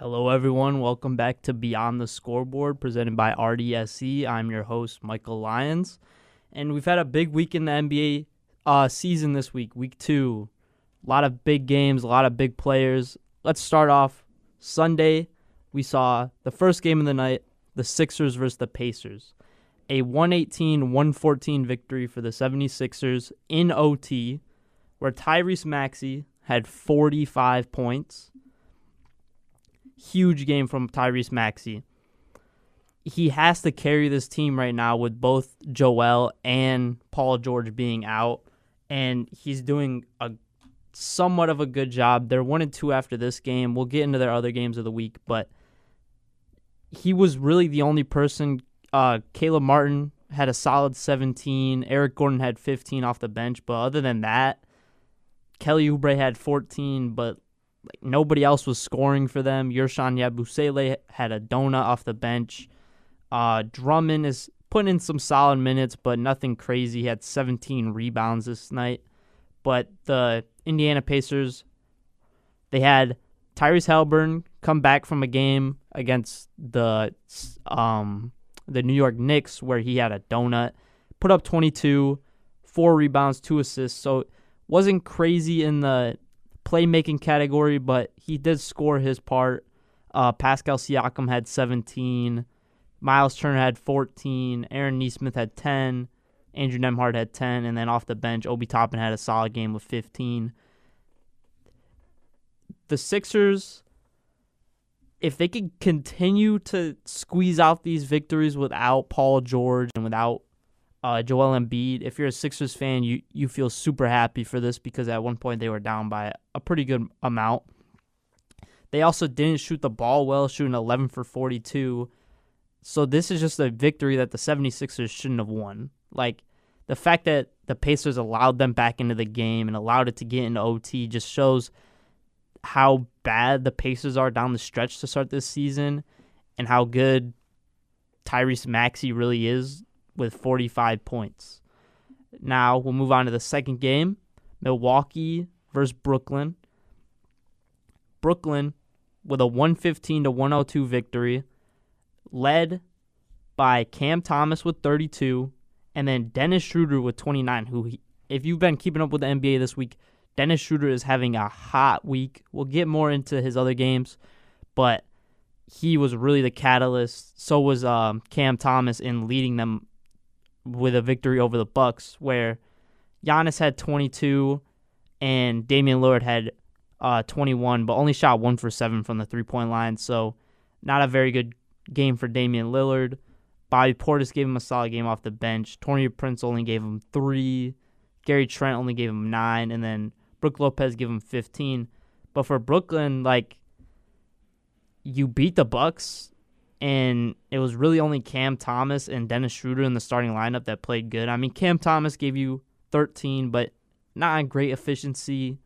Hello, everyone. Welcome back to Beyond the Scoreboard, presented by RDSC. I'm your host, Michael Lyons. And we've had a big week in the NBA season this week, week 2. A lot of big games, a lot of big players. Let's start off Sunday. We saw the first game of the night, the Sixers versus the Pacers. A 118-114 victory for the 76ers in OT, where Tyrese Maxey had 45 points. Huge game from Tyrese Maxey. He has to carry this team right now with both Joel and Paul George being out, and he's doing a somewhat of a good job. They're 1-2 after this game. We'll get into their other games of the week, but he was really the only person. Caleb Martin had a solid 17. Eric Gordon had 15 off the bench, but other than that, Kelly Oubre had 14, but nobody else was scoring for them. Yershon Yabusele had a donut off the bench. Drummond is putting in some solid minutes, but nothing crazy. He had 17 rebounds this night. But the Indiana Pacers, they had Tyrese Haliburton come back from a game against the New York Knicks where he had a donut, put up 22, 4 rebounds, 2 assists. So wasn't crazy in the playmaking category, but he did score his part. Pascal Siakam had 17. Miles Turner had 14. Aaron Nesmith had 10. Andrew Nembhard had 10. And then off the bench, Obi Toppin had a solid game with 15. The Sixers, if they could continue to squeeze out these victories without Paul George and without Joel Embiid, if you're a Sixers fan, you feel super happy for this because at one point they were down by a pretty good amount. They also didn't shoot the ball well, shooting 11 for 42. So this is just a victory that the 76ers shouldn't have won. Like, the fact that the Pacers allowed them back into the game and allowed it to get into OT just shows how bad the Pacers are down the stretch to start this season and how good Tyrese Maxey really is with 45 points. Now we'll move on to the second game, Milwaukee versus Brooklyn. Brooklyn with a 115-102 victory, led by Cam Thomas with 32, and then Dennis Schroeder with 29, if you've been keeping up with the NBA this week, Dennis Schroeder is having a hot week. We'll get more into his other games, but he was really the catalyst. So was Cam Thomas in leading them with a victory over the Bucks, where Giannis had 22 and Damian Lillard had 21, but only shot 1 for 7 from the three-point line. So not a very good game for Damian Lillard. Bobby Portis gave him a solid game off the bench. Taurean Prince only gave him 3. Gary Trent only gave him 9, and then Brook Lopez gave him 15. But for Brooklyn, you beat the Bucks, and it was really only Cam Thomas and Dennis Schroeder in the starting lineup that played good. I mean, Cam Thomas gave you 13, but not a great efficiency.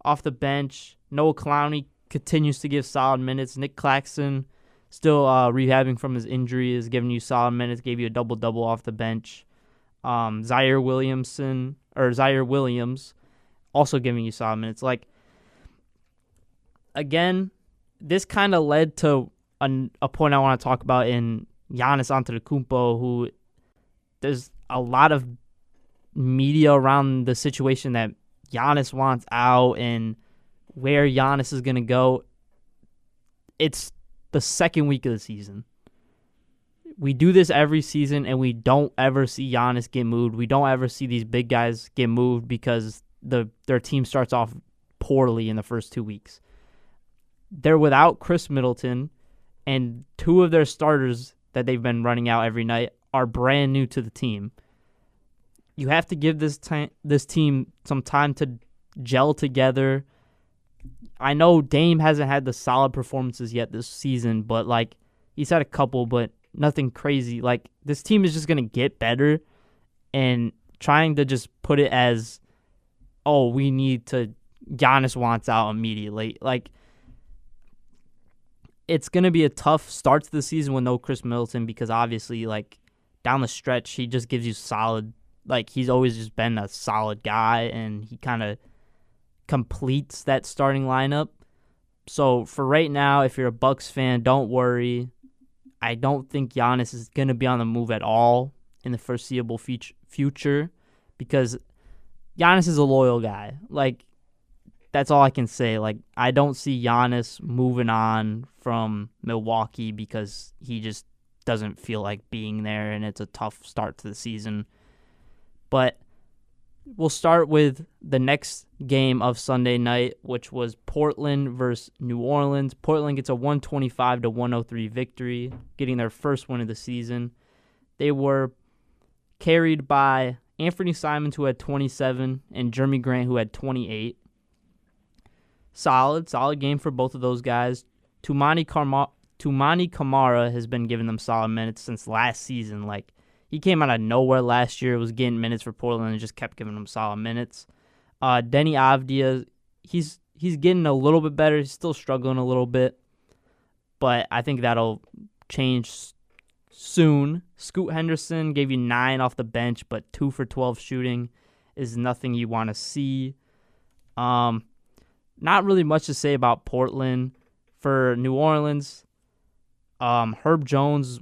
Off the bench, Noah Clowney continues to give solid minutes. Nick Claxton, still rehabbing from his injury, is giving you solid minutes, gave you a double-double off the bench. Zaire Williams, also giving you solid minutes. Again, this kind of led to a point I want to talk about in Giannis Antetokounmpo, who there's a lot of media around the situation that Giannis wants out and where Giannis is going to go. It's the second week of the season. We do this every season, and we don't ever see Giannis get moved. We don't ever see these big guys get moved because their team starts off poorly in the first 2 weeks. They're without Chris Middleton, and 2 of their starters that they've been running out every night are brand new to the team. You have to give this team some time to gel together. I know Dame hasn't had the solid performances yet this season, but he's had a couple, but nothing crazy. This team is just going to get better, and trying to just put it as, Giannis wants out immediately. It's going to be a tough start to the season with no Chris Middleton because obviously, down the stretch, he just gives you solid, he's always just been a solid guy, and he kind of completes that starting lineup. So for right now, if you're a Bucks fan, don't worry. I don't think Giannis is going to be on the move at all in the foreseeable future because Giannis is a loyal guy. Like, that's all I can say. Like, I don't see Giannis moving on from Milwaukee because he just doesn't feel like being there, and it's a tough start to the season. But we'll start with the next game of Sunday night, which was Portland versus New Orleans. Portland gets a 125-103 victory, getting their first win of the season. They were carried by Anthony Simons, who had 27, and Jeremy Grant, who had 28. Solid game for both of those guys. Tumani Kamara has been giving them solid minutes since last season. Like, he came out of nowhere last year, was getting minutes for Portland, and just kept giving them solid minutes. Denny Avdia, he's getting a little bit better. He's still struggling a little bit, but I think that'll change soon. Scoot Henderson gave you 9 off the bench, but 2 for 12 shooting is nothing you want to see. Not really much to say about Portland. For New Orleans, Herb Jones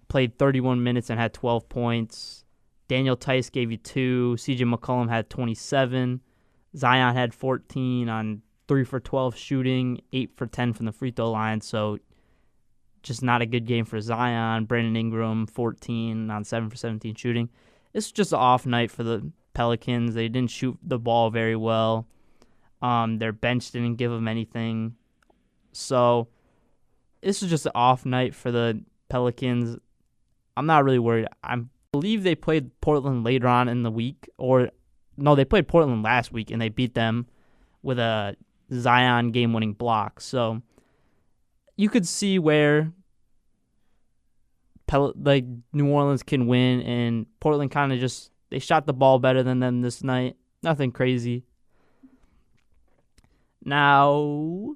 played 31 minutes and had 12 points. Daniel Tice gave you 2. CJ McCollum had 27. Zion had 14 on 3 for 12 shooting, 8 for 10 from the free throw line. So just not a good game for Zion. Brandon Ingram, 14 on 7 for 17 shooting. It's just an off night for the Pelicans. They didn't shoot the ball very well. Their bench didn't give them anything. So this is just an off night for the Pelicans. I'm not really worried. I believe they played Portland later on in the week. They played Portland last week, and they beat them with a Zion game-winning block. So you could see where New Orleans can win, and Portland kind of they shot the ball better than them this night. Nothing crazy. Now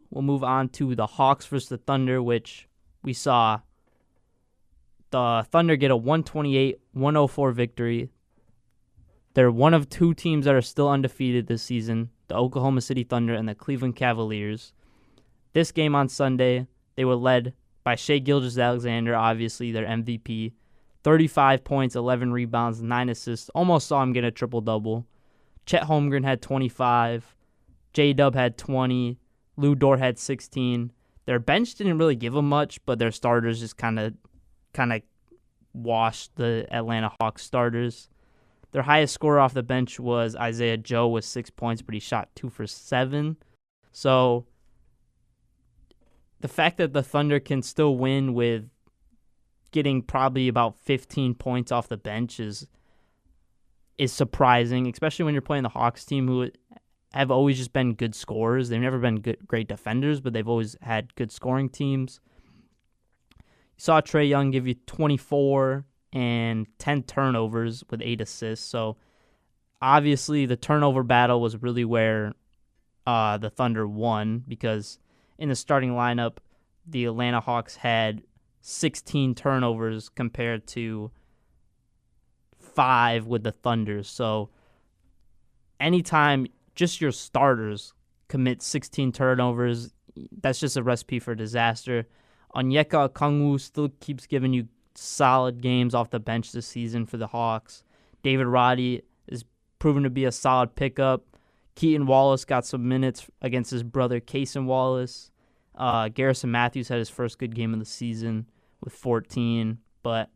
we'll move on to the Hawks versus the Thunder, which we saw the Thunder get a 128-104 victory. They're one of 2 teams that are still undefeated this season, the Oklahoma City Thunder and the Cleveland Cavaliers. This game on Sunday, they were led by Shai Gilgeous-Alexander, obviously their MVP. 35 points, 11 rebounds, 9 assists. Almost saw him get a triple-double. Chet Holmgren had 25. J-Dub had 20. Lou Dort had 16. Their bench didn't really give them much, but their starters just kind of washed the Atlanta Hawks starters. Their highest scorer off the bench was Isaiah Joe with 6 points, but he shot 2 for 7. So the fact that the Thunder can still win with getting probably about 15 points off the bench is surprising, especially when you're playing the Hawks team, who have always just been good scorers. They've never been great defenders, but they've always had good scoring teams. You saw Trae Young give you 24 and 10 turnovers with 8 assists. So obviously the turnover battle was really where the Thunder won, because in the starting lineup, the Atlanta Hawks had 16 turnovers compared to 5 with the Thunder. So anytime just your starters commit 16 turnovers, that's just a recipe for disaster. Onyeka Okongwu still keeps giving you solid games off the bench this season for the Hawks. David Roddy is proven to be a solid pickup. Keaton Wallace got some minutes against his brother Cason Wallace. Garrison Matthews had his first good game of the season with 14, but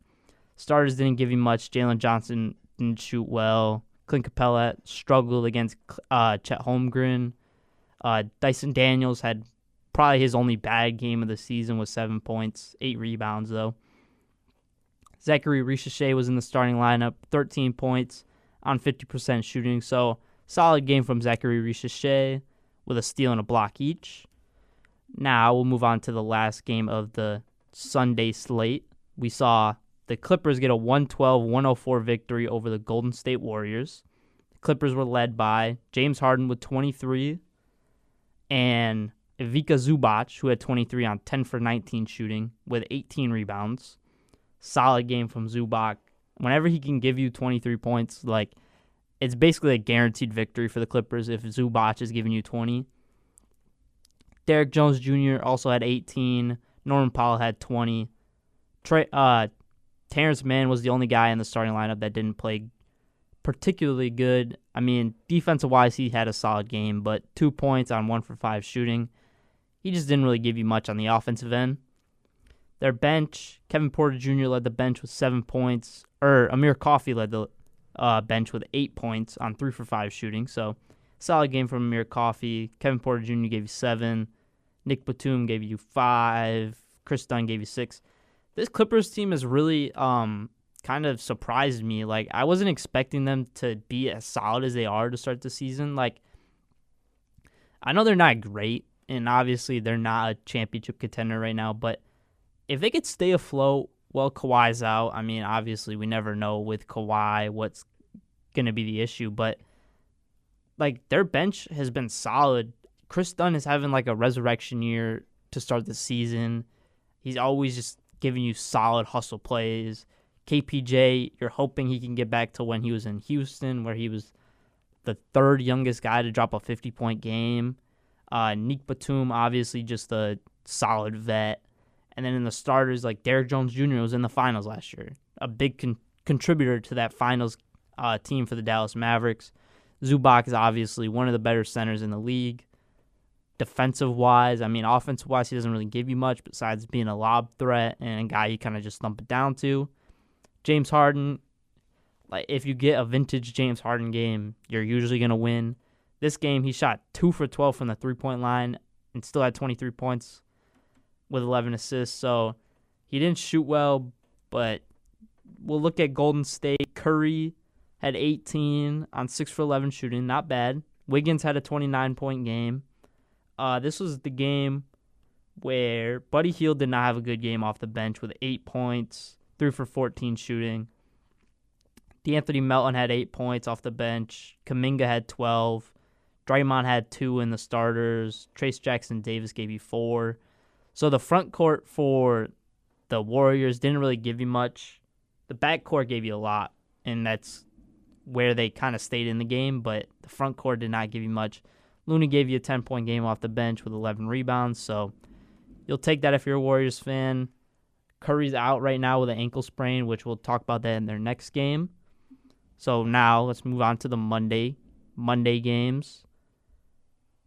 starters didn't give you much. Jalen Johnson didn't shoot well. Clint Capella struggled against Chet Holmgren. Dyson Daniels had probably his only bad game of the season with 7 points, 8 rebounds, though. Zachary Ricochet was in the starting lineup, 13 points on 50% shooting. So solid game from Zachary Ricochet with a steal and a block each. Now we'll move on to the last game of the Sunday slate. We saw the Clippers get a 112-104 victory over the Golden State Warriors. The Clippers were led by James Harden with 23 and Ivica Zubac, who had 23 on 10 for 19 shooting with 18 rebounds. Solid game from Zubac. Whenever he can give you 23 points, it's basically a guaranteed victory for the Clippers if Zubac is giving you 20. Derek Jones Jr. also had 18. Norman Powell had 20. Terrence Mann was the only guy in the starting lineup that didn't play particularly good. I mean, defensive-wise, he had a solid game, but 2 points on 1 for 5 shooting. He just didn't really give you much on the offensive end. Their bench, Kevin Porter Jr. led the bench with 7 points. Amir Coffey led the bench with 8 points on 3 for 5 shooting. So, solid game from Amir Coffey. Kevin Porter Jr. gave you 7. Nick Batum gave you 5. Chris Dunn gave you 6. This Clippers team has really kind of surprised me. Like, I wasn't expecting them to be as solid as they are to start the season. Like, I know they're not great, and obviously they're not a championship contender right now, but if they could stay afloat while Kawhi's out, I mean, obviously we never know with Kawhi what's going to be the issue, but like their bench has been solid. Chris Dunn is having like a resurrection year to start the season. He's always just giving you solid hustle plays. KPJ, you're hoping he can get back to when he was in Houston, where he was the third youngest guy to drop a 50-point game. Nick Batum, obviously just a solid vet. And then in the starters, like Derek Jones Jr. was in the finals last year. A big contributor to that finals team for the Dallas Mavericks. Zubac is obviously one of the better centers in the league. Defensive-wise, I mean, offensive-wise, he doesn't really give you much besides being a lob threat and a guy you kind of just thump it down to. James Harden, like if you get a vintage James Harden game, you're usually going to win. This game, he shot 2 for 12 from the three-point line and still had 23 points with 11 assists. So he didn't shoot well, but we'll look at Golden State. Curry had 18 on 6 for 11 shooting. Not bad. Wiggins had a 29-point game. This was the game where Buddy Hield did not have a good game off the bench with 8 points, 3 for 14 shooting. DeAnthony Melton had 8 points off the bench. Kuminga had 12. Draymond had 2 in the starters. Trace Jackson Davis gave you 4. So the front court for the Warriors didn't really give you much. The back court gave you a lot, and that's where they kind of stayed in the game, but the front court did not give you much. Looney gave you a 10-point game off the bench with 11 rebounds, so you'll take that if you're a Warriors fan. Curry's out right now with an ankle sprain, which we'll talk about that in their next game. So now let's move on to the Monday games.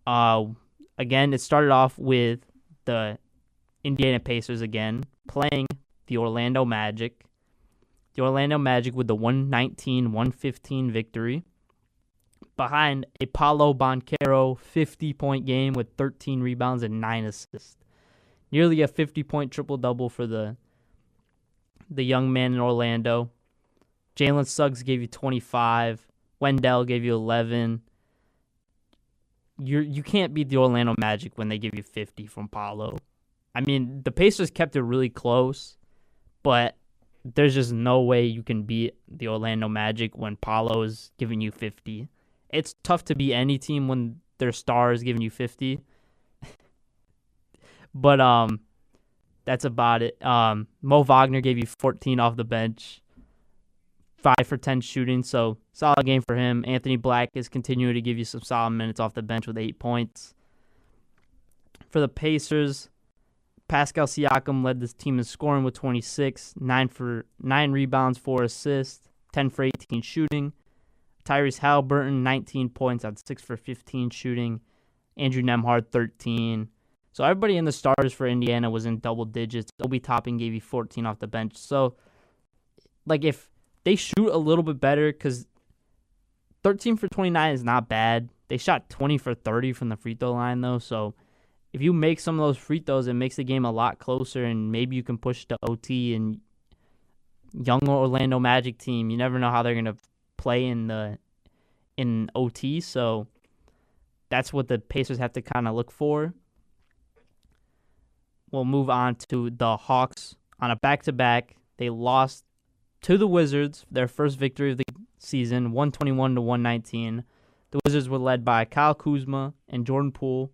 Again, it started off with the Indiana Pacers again playing the Orlando Magic. The Orlando Magic with the 119-115 victory behind a Paolo Banchero 50-point game with 13 rebounds and 9 assists. Nearly a 50-point triple-double for the young man in Orlando. Jalen Suggs gave you 25. Wendell gave you 11. You can't beat the Orlando Magic when they give you 50 from Paolo. I mean, the Pacers kept it really close, but there's just no way you can beat the Orlando Magic when Paolo is giving you 50. It's tough to beat any team when their star is giving you 50. But that's about it. Mo Wagner gave you 14 off the bench, 5 for 10 shooting, so solid game for him. Anthony Black is continuing to give you some solid minutes off the bench with 8 points. For the Pacers, Pascal Siakam led this team in scoring with 26, 9 rebounds, 4 assists, 10 for 18 shooting. Tyrese Halliburton, 19 points on 6 for 15 shooting. Andrew Nembhard, 13. So everybody in the starters for Indiana was in double digits. Obi Toppin gave you 14 off the bench. So, like, if they shoot a little bit better, because 13 for 29 is not bad. They shot 20 for 30 from the free throw line, though. So, if you make some of those free throws, it makes the game a lot closer, and maybe you can push to OT. And young Orlando Magic team, you never know how they're going to play in OT. So, that's what the Pacers have to kind of look for. We'll move on to the Hawks. On a back-to-back, they lost to the Wizards, their first victory of the season, 121-119. The Wizards were led by Kyle Kuzma and Jordan Poole.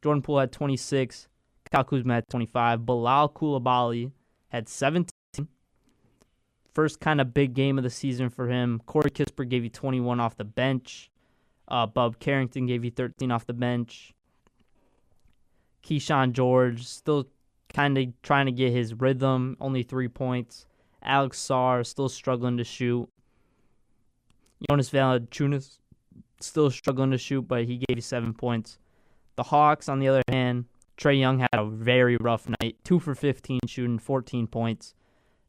Jordan Poole had 26. Kyle Kuzma had 25. Bilal Coulibaly had 17. First kind of big game of the season for him. Corey Kispert gave you 21 off the bench. Bub Carrington gave you 13 off the bench. Keyshawn George still kind of trying to get his rhythm, only 3 points. Alex Sarr still struggling to shoot. Jonas Valanciunas still struggling to shoot, but he gave you 7 points. The Hawks, on the other hand, Trae Young had a very rough night. 2 for 15 shooting, 14 points.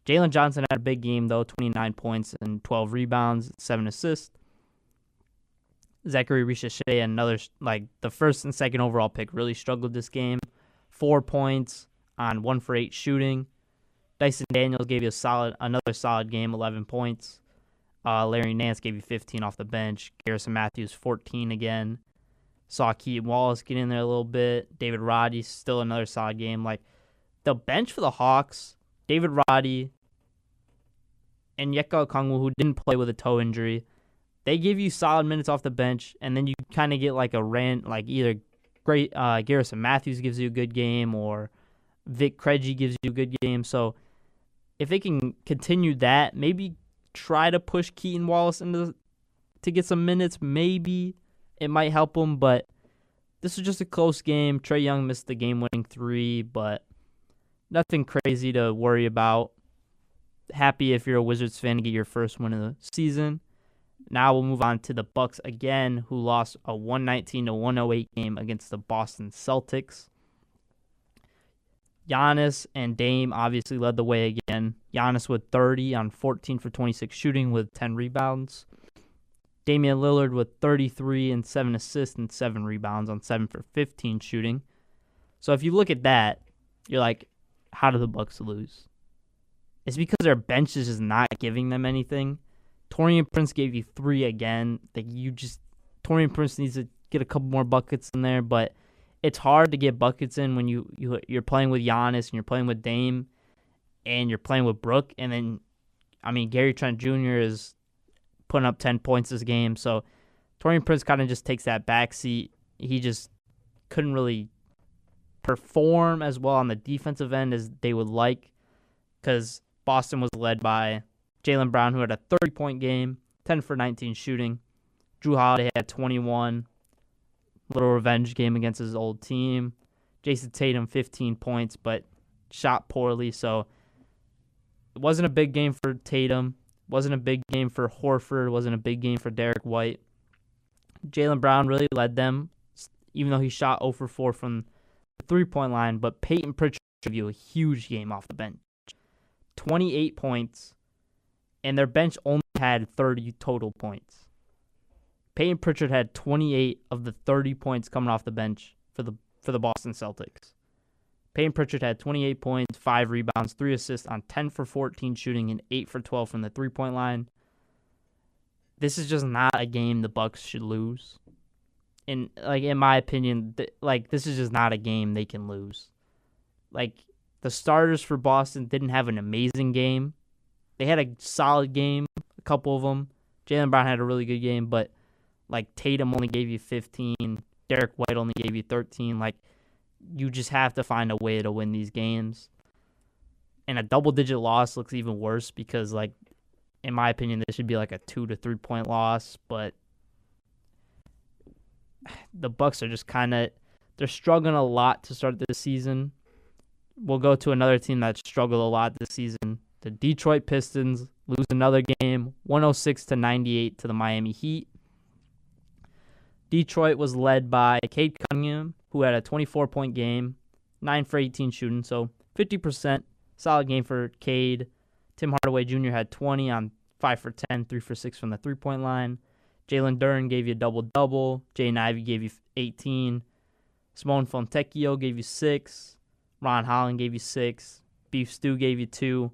Jalen Johnson had a big game, though, 29 points and 12 rebounds, 7 assists. Zachary Ricochet, another, the first and second overall pick, really struggled this game. 4 points on 1 for 8 shooting. Dyson Daniels gave you another solid game, 11 points. Larry Nance gave you 15 off the bench. Garrison Matthews, 14 again. Saw Keaton Wallace get in there a little bit. David Roddy, still another solid game. The bench for the Hawks, David Roddy and Yeka Okongwu, who didn't play with a toe injury, they give you solid minutes off the bench, and then you kind of get either great Garrison Matthews gives you a good game or Vic Krejci gives you a good game. So if they can continue that, maybe try to push Keaton Wallace to get some minutes, maybe it might help him, but this was just a close game. Trae Young missed the game-winning 3, but nothing crazy to worry about. Happy if you're a Wizards fan to get your first win of the season. Now we'll move on to the Bucks again, who lost a 119-108 game against the Boston Celtics. Giannis and Dame obviously led the way again. Giannis with 30 on 14 for 26 shooting with 10 rebounds. Damian Lillard with 33 and 7 assists and 7 rebounds on 7 for 15 shooting. So if you look at that, you're like, how do the Bucks lose? It's because their bench is just not giving them anything. Taurean Prince gave you 3 again. Taurean Prince needs to get a couple more buckets in there, but it's hard to get buckets in when you're playing with Giannis and you're playing with Dame and you're playing with Brook. And then, Gary Trent Jr. is putting up 10 points this game. So Taurean Prince kind of just takes that backseat. He just couldn't really perform as well on the defensive end as they would like because Boston was led by Jaylen Brown, who had a 30-point game, 10 for 19 shooting. Drew Holiday had 21. Little revenge game against his old team. Jason Tatum, 15 points, but shot poorly. So it wasn't a big game for Tatum. Wasn't a big game for Horford. Wasn't a big game for Derek White. Jaylen Brown really led them, even though he shot 0 for 4 from the three-point line. But Peyton Pritchard gave you a huge game off the bench. 28 points, and their bench only had 30 total points. Peyton Pritchard had 28 of the 30 points coming off the bench for the Boston Celtics. Peyton Pritchard had 28 points, 5 rebounds, 3 assists on 10 for 14 shooting and 8 for 12 from the three-point line. This is just not a game the Bucks should lose. In my opinion, this is just not a game they can lose. The starters for Boston didn't have an amazing game. They had a solid game, a couple of them. Jaylen Brown had a really good game, but Tatum only gave you 15. Derek White only gave you 13. You just have to find a way to win these games. And a double-digit loss looks even worse because, in my opinion, this should be a 2 to 3 point loss. But the Bucks are just they're struggling a lot to start this season. We'll go to another team that struggled a lot this season. The Detroit Pistons lose another game, 106-98 to the Miami Heat. Detroit was led by Cade Cunningham, who had a 24-point game, 9 for 18 shooting, so 50%. Solid game for Cade. Tim Hardaway Jr. had 20 on 5 for 10, 3 for 6 from the three-point line. Jalen Duren gave you a double-double. Jaden Ivey gave you 18. Simone Fontecchio gave you 6. Ron Holland gave you 6. Beef Stew gave you 2.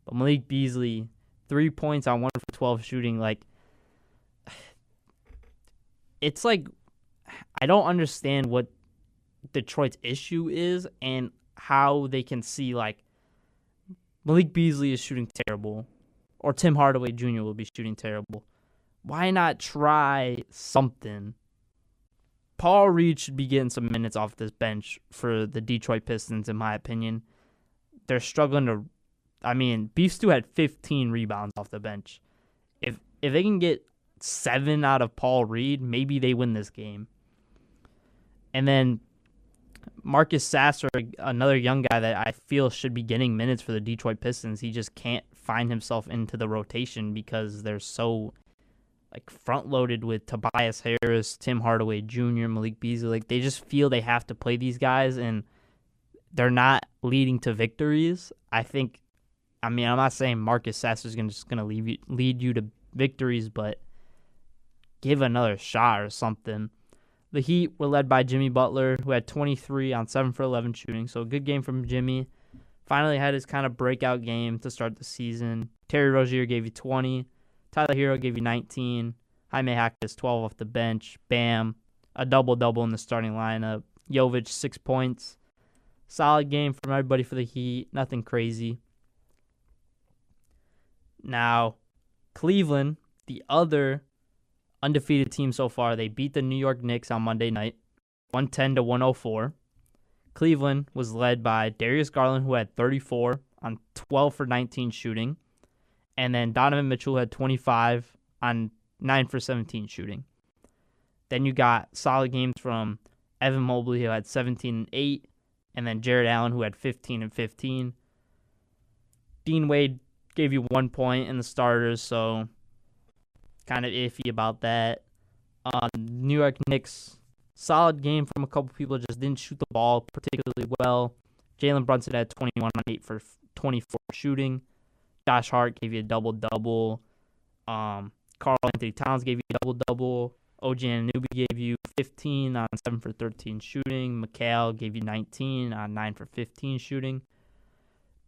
But Malik Beasley, 3 points on 1 for 12 shooting. It's I don't understand what Detroit's issue is and how they can see Malik Beasley is shooting terrible or Tim Hardaway Jr. will be shooting terrible. Why not try something? Paul Reed should be getting some minutes off this bench for the Detroit Pistons, in my opinion. They're struggling to... Beef Stew had 15 rebounds off the bench. If they can get 7 out of Paul Reed, maybe they win this game. And then Marcus Sasser, another young guy that I feel should be getting minutes for the Detroit Pistons. He just can't find himself into the rotation because they're so like front loaded with Tobias Harris, Tim Hardaway Jr., Malik Beasley. Like they just feel they have to play these guys, and they're not leading to victories. I'm not saying Marcus Sasser is just gonna lead you to victories, but give another shot or something. The Heat were led by Jimmy Butler, who had 23 on 7 for 11 shooting. So a good game from Jimmy. Finally had his kind of breakout game to start the season. Terry Rozier gave you 20. Tyler Hero gave you 19. Jaime Jaquez 12 off the bench. Bam. A double-double in the starting lineup. Jovic 6 points. Solid game from everybody for the Heat. Nothing crazy. Now, Cleveland, the other undefeated team so far, they beat the New York Knicks on Monday night, 110-104. Cleveland was led by Darius Garland, who had 34 on 12 for 19 shooting. And then Donovan Mitchell had 25 on 9 for 17 shooting. Then you got solid games from Evan Mobley, who had 17 and 8. And then Jared Allen, who had 15 and 15. Dean Wade gave you 1 point in the starters, so kind of iffy about that. New York Knicks, solid game from a couple people, just didn't shoot the ball particularly well. Jalen Brunson had 21 on 8 for 24 shooting. Josh Hart gave you a double-double. Karl Anthony Towns gave you a double-double. OG Anunoby gave you 15 on 7 for 13 shooting. Mikal gave you 19 on 9 for 15 shooting.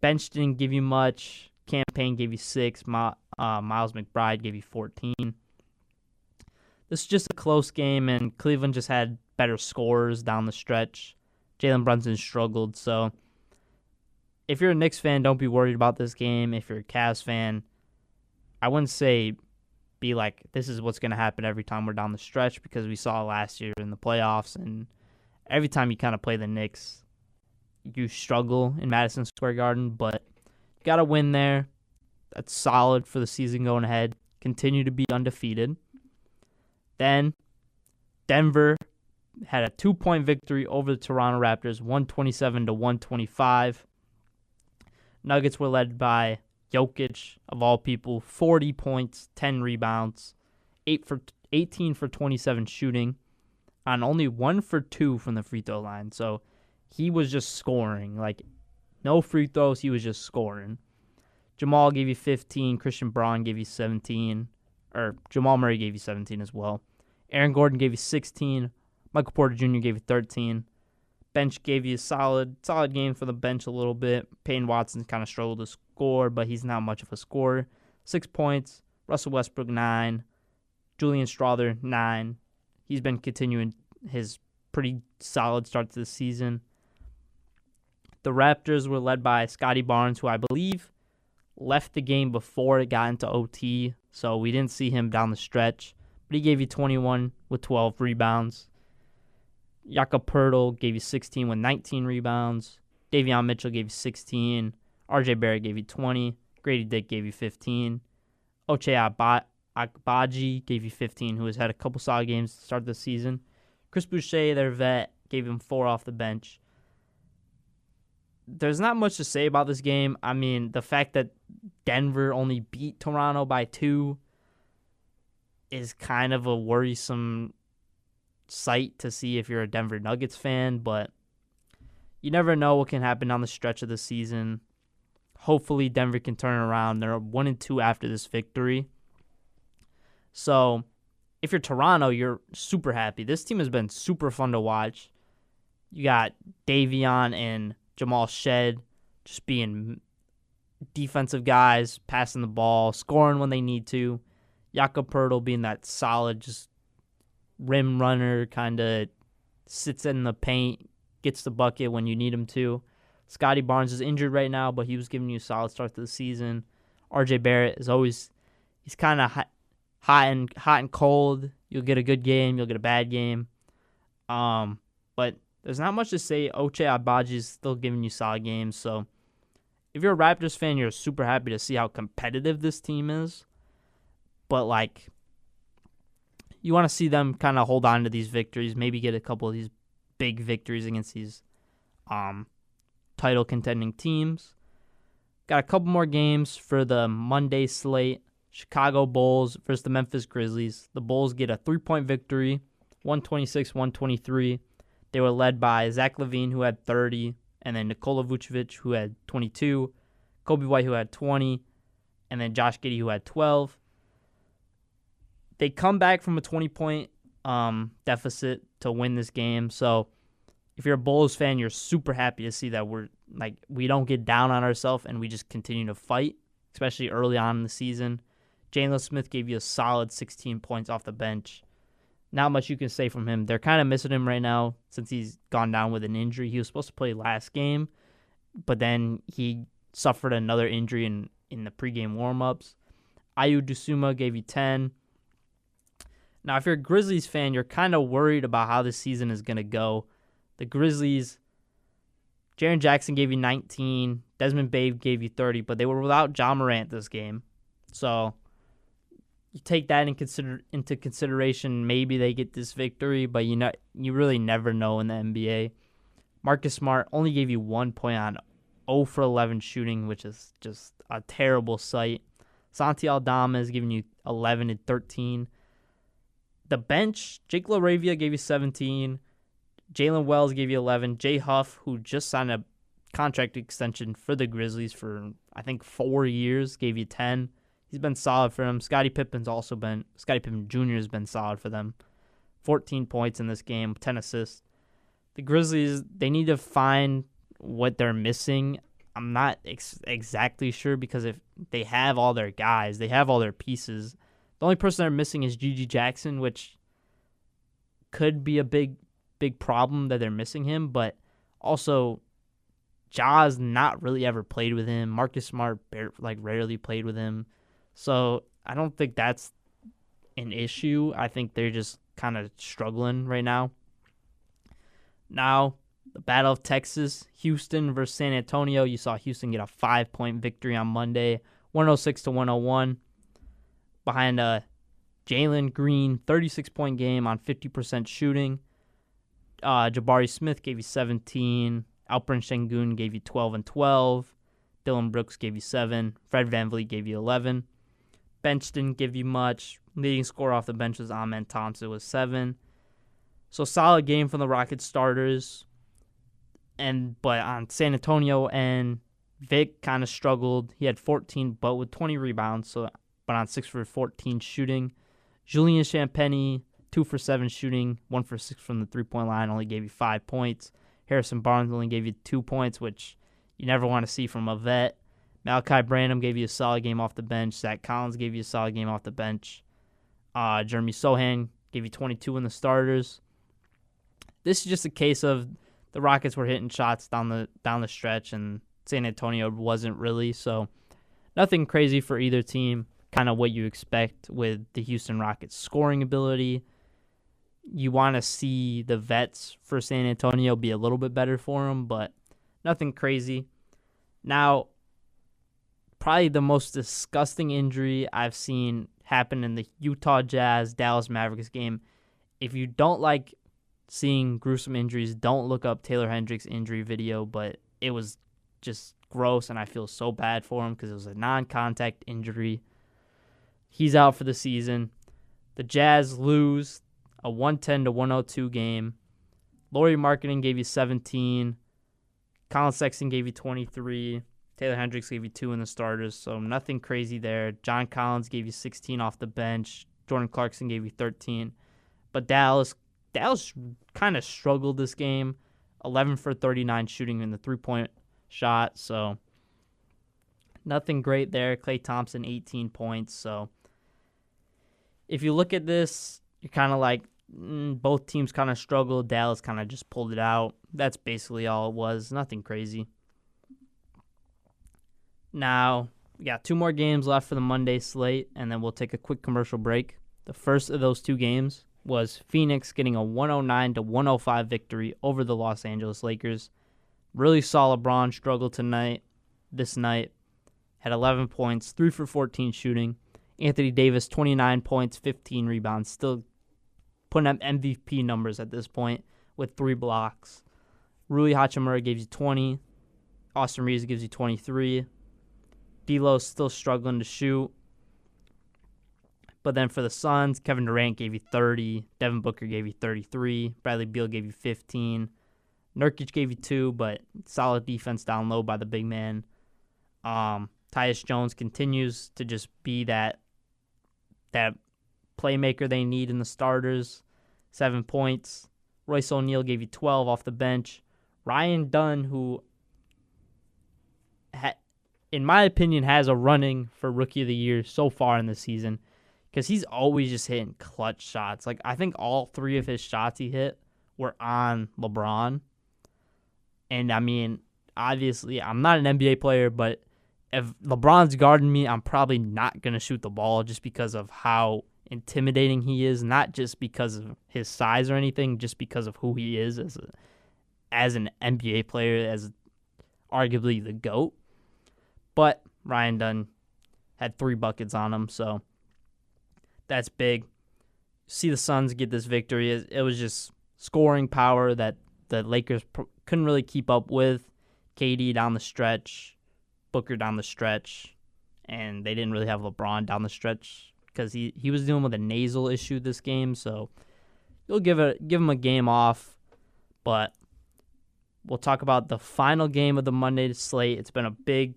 Bench didn't give you much. Campaign gave you 6. Miles McBride gave you 14. This is just a close game, and Cleveland just had better scores down the stretch. Jalen Brunson struggled, so if you're a Knicks fan, don't be worried about this game. If you're a Cavs fan, I wouldn't say be like, this is what's going to happen every time we're down the stretch, because we saw last year in the playoffs, and every time you kind of play the Knicks, you struggle in Madison Square Garden, but you got to win there. That's solid for the season going ahead. Continue to be undefeated. Then Denver had a 2-point victory over the Toronto Raptors, 127-125. Nuggets were led by Jokic, of all people, 40 points, 10 rebounds, 18 for 27 shooting, on only 1 for 2 from the free throw line. So he was just scoring. Like, no free throws, he was just scoring. Jamal gave you 15. Christian Braun gave you 17. Or Jamal Murray gave you 17 as well. Aaron Gordon gave you 16. Michael Porter Jr. gave you 13. Bench gave you a solid game for the bench a little bit. Peyton Watson kind of struggled to score, but he's not much of a scorer. 6 points. Russell Westbrook, 9. Julian Strawther, 9. He's been continuing his pretty solid start to the season. The Raptors were led by Scotty Barnes, who I believe left the game before it got into OT, so we didn't see him down the stretch. But he gave you 21 with 12 rebounds. Jakob Poeltl gave you 16 with 19 rebounds. Davion Mitchell gave you 16. RJ Barrett gave you 20. Grady Dick gave you 15. Ochai Agbaji gave you 15, who has had a couple solid games to start the season. Chris Boucher, their vet, gave him 4 off the bench. There's not much to say about this game. I mean, the fact that Denver only beat Toronto by 2 is kind of a worrisome sight to see if you're a Denver Nuggets fan, but you never know what can happen down the stretch of the season. Hopefully Denver can turn around. They're 1-2 after this victory. So if you're Toronto, you're super happy. This team has been super fun to watch. You got Davion and Jamal Shed just being defensive guys, passing the ball, scoring when they need to. Jakob Poeltl being that solid, just rim runner, kind of sits in the paint, gets the bucket when you need him to. Scotty Barnes is injured right now, but he was giving you a solid start to the season. RJ Barrett is always, he's kind of hot and cold. You'll get a good game, you'll get a bad game. But there's not much to say. Ochai Agbaji is still giving you solid games. So if you're a Raptors fan, you're super happy to see how competitive this team is. But, like, you want to see them kind of hold on to these victories, maybe get a couple of these big victories against these title contending teams. Got a couple more games for the Monday slate. Chicago Bulls versus the Memphis Grizzlies. The Bulls get a 3-point victory, 126-123. They were led by Zach LaVine, who had 30, and then Nikola Vucevic, who had 22, Kobe White, who had 20, and then Josh Giddey, who had 12. They come back from a 20-point deficit to win this game. So if you're a Bulls fan, you're super happy to see that we don't get down on ourselves and we just continue to fight, especially early on in the season. Jalen Smith gave you a solid 16 points off the bench. Not much you can say from him. They're kind of missing him right now since he's gone down with an injury. He was supposed to play last game, but then he suffered another injury in the pregame warmups. Ayu Dosunmu gave you 10. Now, if you're a Grizzlies fan, you're kind of worried about how this season is going to go. The Grizzlies, Jaren Jackson gave you 19. Desmond Bane gave you 30, but they were without Ja Morant this game. So you take that into consideration. Maybe they get this victory, but you really never know in the NBA. Marcus Smart only gave you 1 point on 0 for 11 shooting, which is just a terrible sight. Santi Aldama is giving you 11 and 13. The bench, Jake LaRavia gave you 17. Jalen Wells gave you 11. Jay Huff, who just signed a contract extension for the Grizzlies for, I think, 4 years, gave you 10. He's been solid for them. Scottie Pippen Jr. has been solid for them. 14 points in this game, 10 assists. The Grizzlies, they need to find what they're missing. I'm not exactly sure because if they have all their guys, they have all their pieces. The only person they're missing is Gigi Jackson, which could be a big problem that they're missing him, but also Ja's not really ever played with him. Marcus Smart rarely played with him. So I don't think that's an issue. I think they're just kind of struggling right now. Now, the Battle of Texas, Houston versus San Antonio. You saw Houston get a 5-point victory on Monday, 106-101. Behind a Jalen Green 36-point game on 50% shooting. Jabari Smith gave you 17. Alperen Sengun gave you 12 and 12. Dylan Brooks gave you 7. Fred VanVleet gave you 11. Bench didn't give you much. Leading scorer off the bench was Amen Thompson with 7. So solid game from the Rockets starters. But on San Antonio and Vic kind of struggled. He had 14, but with 20 rebounds. But on 6 for 14 shooting. Julian Champagnie, 2 for 7 shooting, 1 for 6 from the 3-point line, only gave you 5 points. Harrison Barnes only gave you 2 points, which you never want to see from a vet. Malachi Branham gave you a solid game off the bench. Zach Collins gave you a solid game off the bench. Jeremy Sohan gave you 22 in the starters. This is just a case of the Rockets were hitting shots down the stretch, and San Antonio wasn't really. So nothing crazy for either team. Kind of what you expect with the Houston Rockets scoring ability. You want to see the vets for San Antonio be a little bit better for them, but nothing crazy. Now, probably the most disgusting injury I've seen happen in the Utah Jazz Dallas Mavericks game. If you don't like seeing gruesome injuries, don't look up Taylor Hendricks' injury video, but it was just gross, and I feel so bad for him because it was a non-contact injury. He's out for the season. The Jazz lose a 110-102 game. Lauri Markkanen gave you 17. Colin Sexton gave you 23. Taylor Hendricks gave you 2 in the starters, so nothing crazy there. John Collins gave you 16 off the bench. Jordan Clarkson gave you 13. But Dallas kind of struggled this game. 11 for 39 shooting in the 3-point shot, so nothing great there. Klay Thompson, 18 points. So if you look at this, you're kind of like, both teams kind of struggled. Dallas kind of just pulled it out. That's basically all it was. Nothing crazy. Now, we got 2 more games left for the Monday slate, and then we'll take a quick commercial break. The first of those 2 games was Phoenix getting a 109-105 victory over the Los Angeles Lakers. Really saw LeBron struggle this night. Had 11 points, 3 for 14 shooting. Anthony Davis, 29 points, 15 rebounds. Still putting up MVP numbers at this point with 3 blocks. Rui Hachimura gives you 20. Austin Reeves gives you 23. D'Lo's still struggling to shoot. But then for the Suns, Kevin Durant gave you 30. Devin Booker gave you 33. Bradley Beal gave you 15. Nurkic gave you 2, but solid defense down low by the big man. Tyus Jones continues to just be that playmaker they need in the starters. 7 points. Royce O'Neal gave you 12 off the bench. Ryan Dunn, who, in my opinion, has a running for Rookie of the Year so far in the season, because he's always just hitting clutch shots. Like, I think all 3 of his shots he hit were on LeBron. And, I mean, obviously, I'm not an NBA player, but if LeBron's guarding me, I'm probably not going to shoot the ball just because of how intimidating he is, not just because of his size or anything, just because of who he is as an NBA player, as arguably the GOAT. But Ryan Dunn had 3 buckets on him, so that's big. See the Suns get this victory. It was just scoring power that the Lakers couldn't really keep up with. KD down the stretch, Booker down the stretch, and they didn't really have LeBron down the stretch because he was dealing with a nasal issue this game, so you'll give him a game off. But we'll talk about the final game of the Monday slate. It's been a big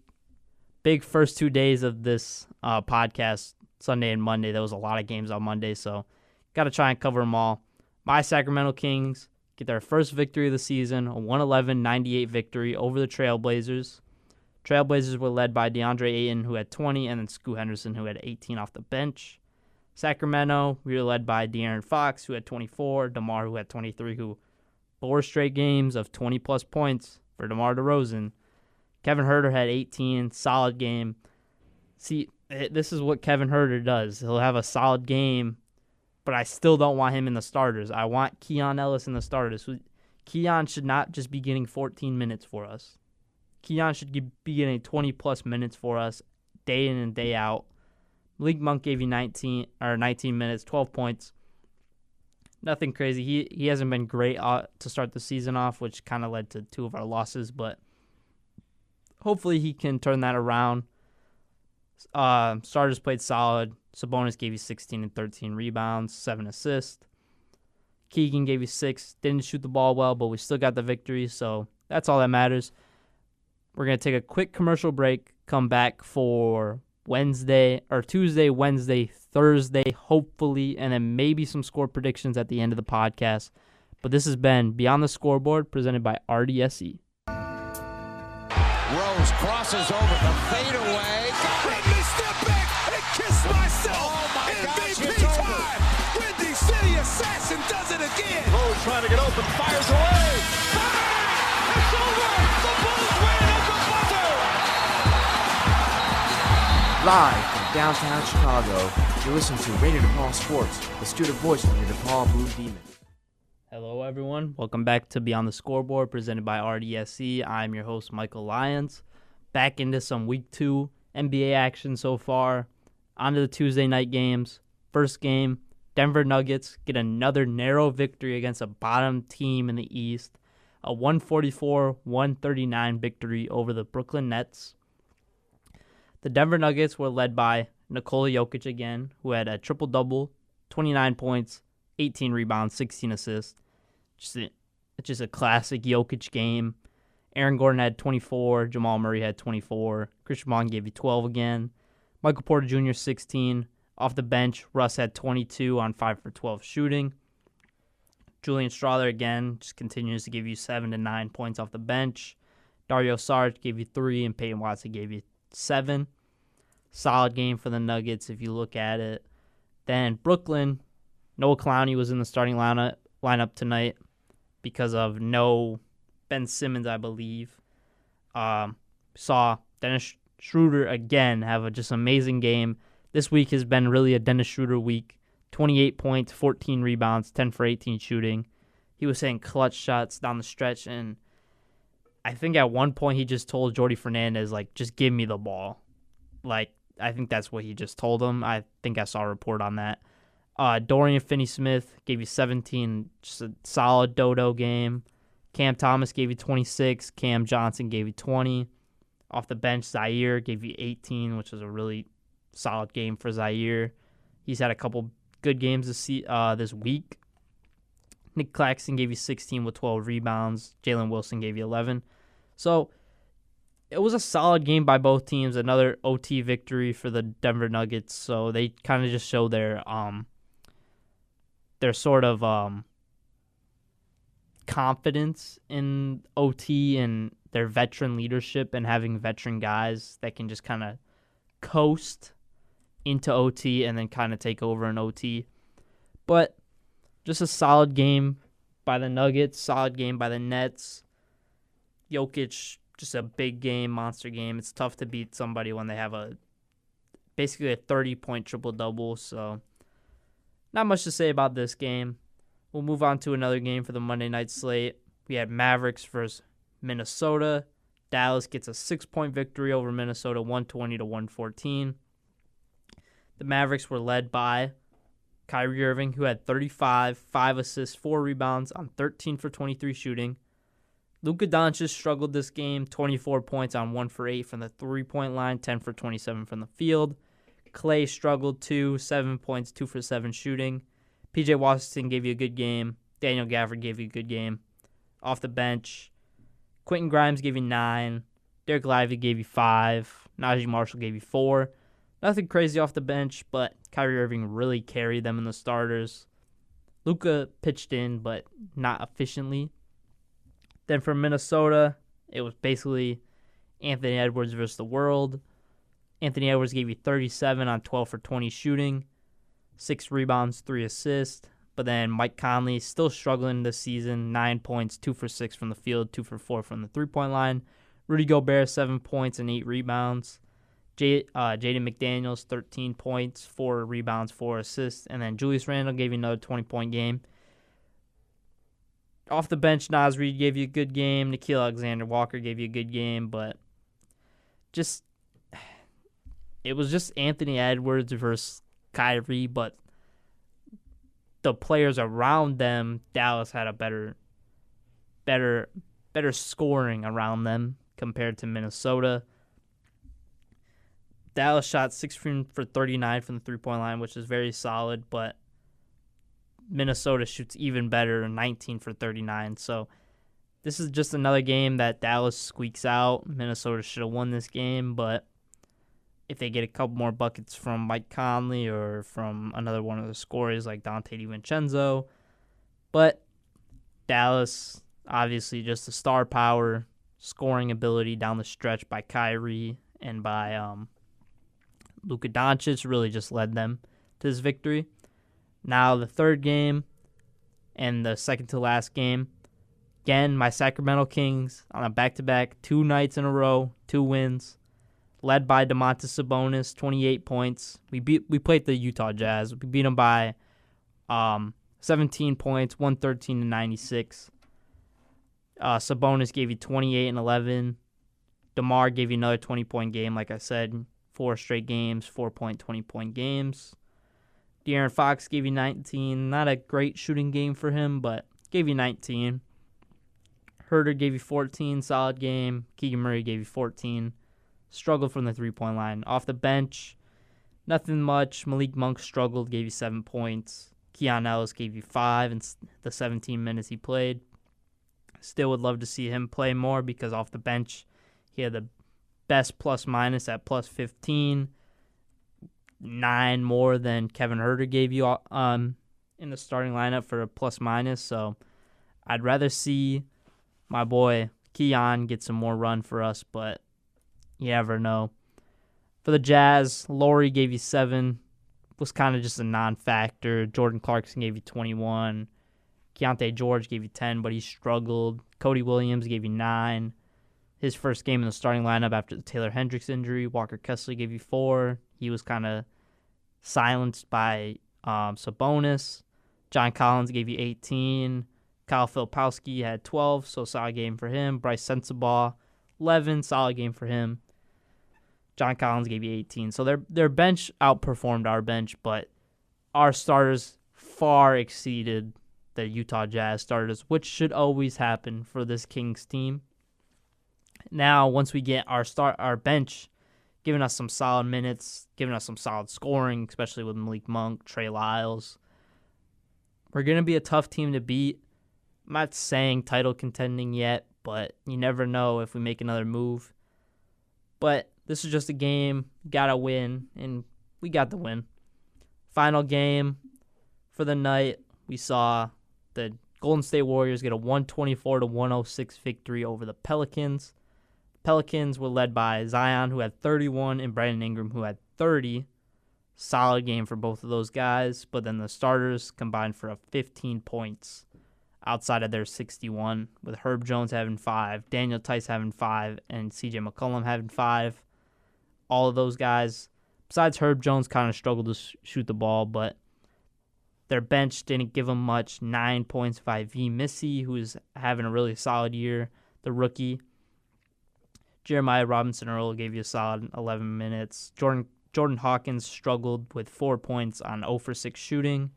first 2 days of this podcast, Sunday and Monday. There was a lot of games on Monday, so got to try and cover them all. My Sacramento Kings get their first victory of the season, a 111-98 victory over the Trailblazers. Trailblazers were led by DeAndre Ayton, who had 20, and then Scoot Henderson, who had 18 off the bench. Sacramento, we were led by De'Aaron Fox, who had 24, DeMar, who had 23, who 4 straight games of 20-plus points for DeMar DeRozan. Kevin Huerter had 18, solid game. See, this is what Kevin Huerter does. He'll have a solid game, but I still don't want him in the starters. I want Keon Ellis in the starters. Keon should not just be getting 14 minutes for us. Keon should be getting 20-plus minutes for us day in and day out. Malik Monk gave you 19 minutes, 12 points. Nothing crazy. He hasn't been great to start the season off, which kind of led to 2 of our losses, but hopefully he can turn that around. Starters played solid. Sabonis gave you 16 and 13 rebounds, 7 assists. Keegan gave you 6. Didn't shoot the ball well, but we still got the victory, so that's all that matters. We're going to take a quick commercial break, come back for Tuesday, Wednesday, Thursday, hopefully, and then maybe some score predictions at the end of the podcast. But this has been Beyond the Scoreboard, presented by RDSE. Rose crosses over the fadeaway. Let me step back and kiss myself. Oh my MVP time. When the city assassin does it again. Rose trying to get open, fires away. Bang! It's over. The Bulls win at the buzzer. Live from downtown Chicago, you're listening to Radio DePaul Sports, the student voice of your DePaul Blue Demons. Hello, everyone. Welcome back to Beyond the Scoreboard, presented by RDSE. I'm your host, Michael Lyons. Back into some Week 2 NBA action so far. On to the Tuesday night games. First game, Denver Nuggets get another narrow victory against a bottom team in the East. A 144-139 victory over the Brooklyn Nets. The Denver Nuggets were led by Nikola Jokic again, who had a triple-double, 29 points, 18 rebounds, 16 assists. Just a classic Jokic game. Aaron Gordon had 24. Jamal Murray had 24. Christian Vaughn gave you 12 again. Michael Porter Jr. 16. Off the bench, Russ had 22 on 5 for 12 shooting. Julian Strawther again just continues to give you 7 to 9 points off the bench. Dario Saric gave you 3, and Peyton Watson gave you 7. Solid game for the Nuggets if you look at it. Then Brooklyn, Noah Clowney was in the starting lineup tonight because of no Ben Simmons, I believe. Saw Dennis Schroeder again have just amazing game. This week has been really a Dennis Schroeder week. 28 points, 14 rebounds, 10 for 18 shooting. He was hitting clutch shots down the stretch, and I think at one point he just told Jordy Fernandez, just give me the ball. I think that's what he just told him. I think I saw a report on that. Dorian Finney-Smith gave you 17, just a solid dodo game. Cam Thomas gave you 26. Cam Johnson gave you 20. Off the bench, Zaire gave you 18, which was a really solid game for Zaire. He's had a couple good games this week. Nick Claxton gave you 16 with 12 rebounds. Jalen Wilson gave you 11. So it was a solid game by both teams. Another OT victory for the Denver Nuggets. So they kind of just show their sort of confidence in OT and their veteran leadership and having veteran guys that can just kind of coast into OT and then kind of take over in OT. But just a solid game by the Nuggets, solid game by the Nets. Jokic, just a big game, monster game. It's tough to beat somebody when they have basically a 30-point triple-double. So not much to say about this game. We'll move on to another game for the Monday night slate. We had Mavericks versus Minnesota. Dallas gets a 6-point victory over Minnesota, 120-114. The Mavericks were led by Kyrie Irving, who had 35, 5 assists, 4 rebounds on 13 for 23 shooting. Luka Doncic struggled this game, 24 points on 1 for 8 from the 3-point line, 10 for 27 from the field. Klay struggled too, 7 points, 2 for 7 shooting. PJ Washington gave you a good game. Daniel Gafford gave you a good game. Off the bench, Quentin Grimes gave you 9. Derek Lively gave you 5. Najee Marshall gave you 4. Nothing crazy off the bench, but Kyrie Irving really carried them in the starters. Luka pitched in, but not efficiently. Then for Minnesota, it was basically Anthony Edwards versus the world. Anthony Edwards gave you 37 on 12 for 20 shooting, 6 rebounds, 3 assists. But then Mike Conley still struggling this season, 9 points, 2 for 6 from the field, 2 for 4 from the 3-point line. Rudy Gobert, 7 points and 8 rebounds. Jaden McDaniels, 13 points, 4 rebounds, 4 assists. And then Julius Randle gave you another 20-point game. Off the bench, Naz Reid gave you a good game. Nickeil Alexander-Walker gave you a good game. But it was just Anthony Edwards versus Kyrie. But the players around them, Dallas had a better scoring around them compared to Minnesota. Dallas shot 6 for 39 from the 3-point line, which is very solid, but Minnesota shoots even better, 19 for 39. So this is just another game that Dallas squeaks out. Minnesota should have won this game, but if they get a couple more buckets from Mike Conley or from another one of the scorers like Dante DiVincenzo. But Dallas, obviously just the star power, scoring ability down the stretch by Kyrie and by Luka Doncic really just led them to this victory. Now the third game and the second to last game. Again, my Sacramento Kings on a back-to-back 2 nights in a row, 2 wins. Led by Domantas Sabonis, 28 points. We played the Utah Jazz. We beat them by 17 points, 113-96. Sabonis gave you 28 and 11. DeMar gave you another 20-point game, like I said. 4 straight games, 4-point, 20-point games. De'Aaron Fox gave you 19. Not a great shooting game for him, but gave you 19. Herter gave you 14, solid game. Keegan Murray gave you 14. Struggled from the 3-point line. Off the bench, nothing much. Malik Monk struggled, gave you 7 points. Keon Ellis gave you 5 in the 17 minutes he played. Still would love to see him play more because off the bench, he had the best plus-minus at plus 15. 9 more than Kevin Herter gave you in the starting lineup for a plus-minus. So I'd rather see my boy Keon get some more run for us, but you never know. For the Jazz, Laurie gave you 7. Was kind of just a non-factor. Jordan Clarkson gave you 21. Keontae George gave you 10, but he struggled. Cody Williams gave you 9. His first game in the starting lineup after the Taylor Hendricks injury. Walker Kessler gave you 4. He was kind of silenced by Sabonis. John Collins gave you 18. Kyle Filipowski had 12, so solid game for him. Bryce Sensabaugh, 11, solid game for him. John Collins gave you 18. So their bench outperformed our bench, but our starters far exceeded the Utah Jazz starters, which should always happen for this Kings team. Now, once we get our bench giving us some solid minutes, giving us some solid scoring, especially with Malik Monk, Trey Lyles, we're going to be a tough team to beat. I'm not saying title contending yet, but you never know if we make another move. But this is just a game, gotta win, and we got the win. Final game for the night, we saw the Golden State Warriors get a 124-106 victory over the Pelicans. Pelicans were led by Zion, who had 31, and Brandon Ingram, who had 30. Solid game for both of those guys, but then the starters combined for 15 points outside of their 61, with Herb Jones having 5, Daniel Tice having 5, and CJ McCollum having 5. All of those guys, besides Herb Jones, kind of struggled to shoot the ball, but their bench didn't give them much. 9 points by V. Missy, who's having a really solid year, the rookie. Jeremiah Robinson-Earl gave you a solid 11 minutes. Jordan Hawkins struggled with 4 points on 0 for 6 shooting.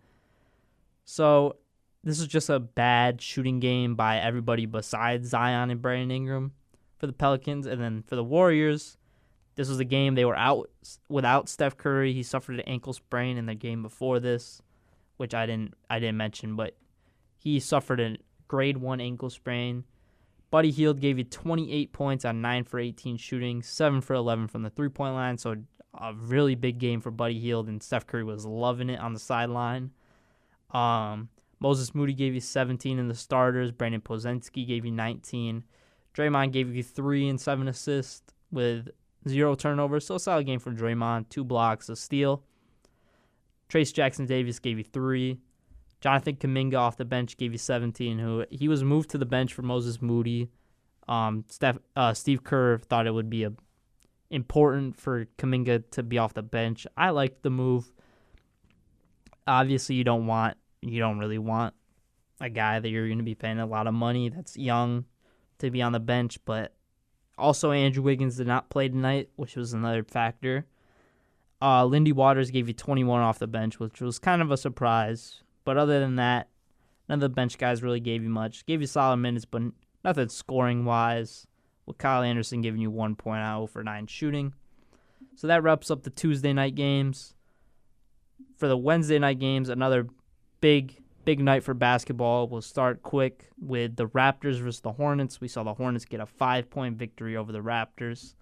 So this is just a bad shooting game by everybody besides Zion and Brandon Ingram for the Pelicans. And then for the Warriors, this was a game they were out without Steph Curry. He suffered an ankle sprain in the game before this, which I didn't mention, but he suffered a grade 1 ankle sprain. Buddy Hield gave you 28 points on 9 for 18 shooting, 7 for 11 from the three-point line, so a really big game for Buddy Hield, and Steph Curry was loving it on the sideline. Moses Moody gave you 17 in the starters. Brandon Pozenski gave you 19. Draymond gave you 3 and 7 assists with 0 turnovers, so a solid game from Draymond, 2 blocks, a steal. Trace Jackson-Davis gave you 3. Jonathan Kuminga off the bench gave you 17. He was moved to the bench for Moses Moody. Steve Kerr thought it would be important for Kuminga to be off the bench. I liked the move. Obviously, you don't really want a guy that you're going to be paying a lot of money that's young to be on the bench. But also, Andrew Wiggins did not play tonight, which was another factor. Lindy Waters gave you 21 off the bench, which was kind of a surprise. But other than that, none of the bench guys really gave you much. Gave you solid minutes, but nothing scoring-wise, with Kyle Anderson giving you 1 point out for 9 shooting. So that wraps up the Tuesday night games. For the Wednesday night games, another big night for basketball. We'll start quick with the Raptors versus the Hornets. We saw the Hornets get a 5-point victory over the Raptors.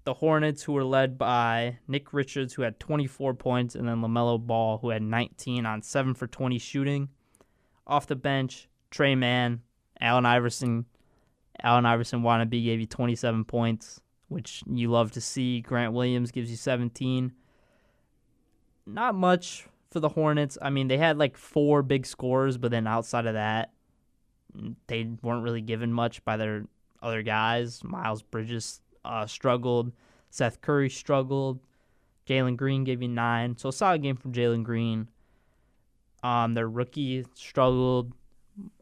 The Hornets, who were led by Nick Richards, who had 24 points, and then LaMelo Ball, who had 19 on 7 for 20 shooting. Off the bench, Trey Mann, Allen Iverson wannabe gave you 27 points, which you love to see. Grant Williams gives you 17. Not much for the Hornets. I mean, they had like 4 big scorers, but then outside of that, they weren't really given much by their other guys. Miles Bridges struggled. Seth Curry struggled. Jalen Green gave you 9. So a solid game from Jalen Green. Their rookie struggled.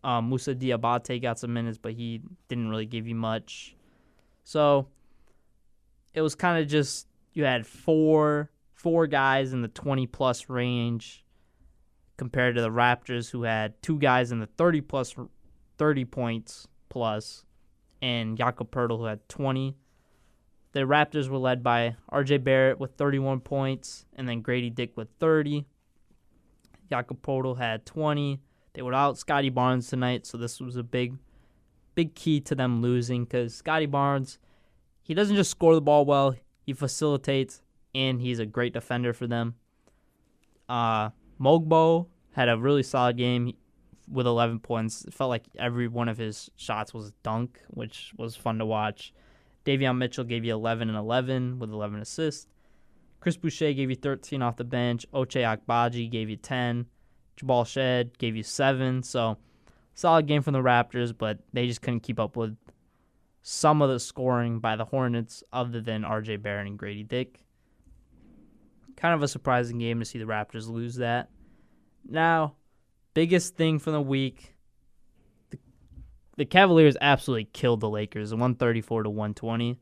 Musa Diabate got some minutes, but he didn't really give you much. So it was kind of just, you had four guys in the 20-plus range compared to the Raptors, who had 2 guys in the 30 points plus, and Jakob Poeltl, who had 20. The Raptors were led by R.J. Barrett with 31 points, and then Grady Dick with 30. Jakob Poeltl had 20. They were out Scotty Barnes tonight, so this was a big key to them losing, because Scotty Barnes, he doesn't just score the ball well, he facilitates, and he's a great defender for them. Mogbo had a really solid game with 11 points. It felt like every one of his shots was a dunk, which was fun to watch. Davion Mitchell gave you 11 and 11 with 11 assists. Chris Boucher gave you 13 off the bench. Ochai Agbaji gave you 10. Jabal Shed gave you 7. So, solid game from the Raptors, but they just couldn't keep up with some of the scoring by the Hornets other than R.J. Barrett and Grady Dick. Kind of a surprising game to see the Raptors lose that. Now, biggest thing from the week, the Cavaliers absolutely killed the Lakers, 134-120.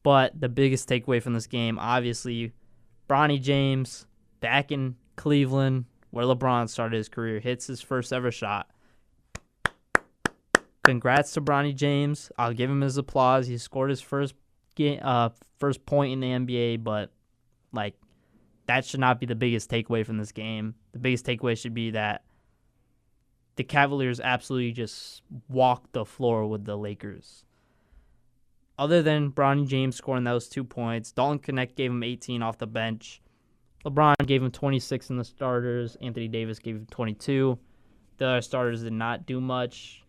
But the biggest takeaway from this game, obviously, Bronny James, back in Cleveland, where LeBron started his career, hits his first ever shot. Congrats to Bronny James. I'll give him his applause. He scored his first point in the NBA, but like that should not be the biggest takeaway from this game. The biggest takeaway should be that the Cavaliers absolutely just walked the floor with the Lakers. Other than Bronny James scoring those 2 points, Dalton Knecht gave him 18 off the bench. LeBron gave him 26 in the starters. Anthony Davis gave him 22. The other starters did not do much.